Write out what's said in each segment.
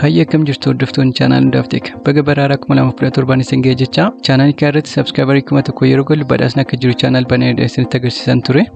Hayya kam jirtu hordoftoonni channel Hundaafteek. Baga baraara 2017 isin ga'e jecha channel kana irratti subscriber 1,000 yeroo galu badhaasni akka jiru channel banee isinitti agarsiisan ture.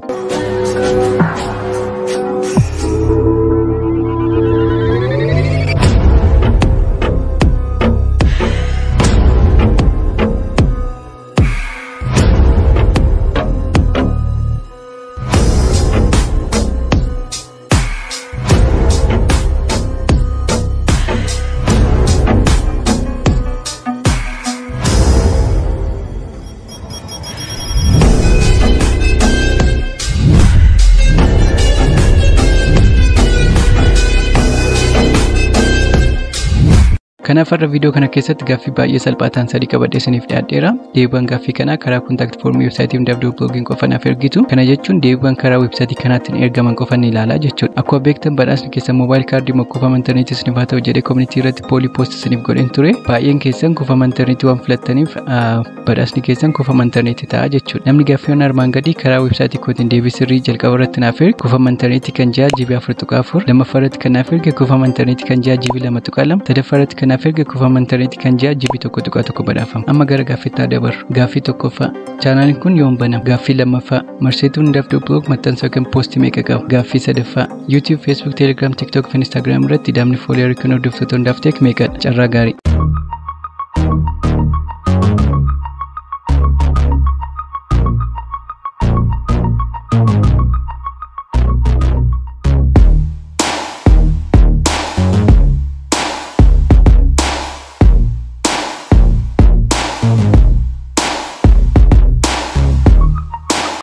Kanaaf har'a video kana keessatti gaaffii baay'ee salphaataan sadii qabadhee isiniif dhiyaadheera. Deebiin gaaffii kanaa karaa contact form website hundaaf.blogin qofa naaf ergitu. Kana jechuun deebiin karaa website kanaatiin ergaman qofa ni ilaala jechuudha. Akkuma beektan badhaasni keessan mobile card kuufama internetii isiniif haa ta'u jedhee community irratti poolii post isiniif godheen ture. Baay'een keessan kuufama internetii waan filattaniif badhaasni keessan kuufama internetii ta'a jechuudha. Namni gaaffiiwwan armaan gadii karaa website kootiin deebii sirrii jalqaba irratti naaf erge kuufama internetii kan 6 GB 4.4 lammaffaa irratti kan naaf erge kuufama internetii kan 6 GB 2.2 sadaffaa irratti kan naaf erge kuufama internetii kan 6 GB 1.1 badhaafama. Amma gara gaaffiitti dabarru. Gaaffii tokkoffaa. Chaanaliin kun yoom banama? Gaaffii lammaffaa. Marsariitii hundaaf.blog maxxansa kan poostii meeqa qaba? Gaaffii sadaffaa. YouTube, Facebook, Telegram, TikTok fi Instagram irratti damni foolii harkiin hordoftoota Hundaafteek meeqadha? Carraa gaarii.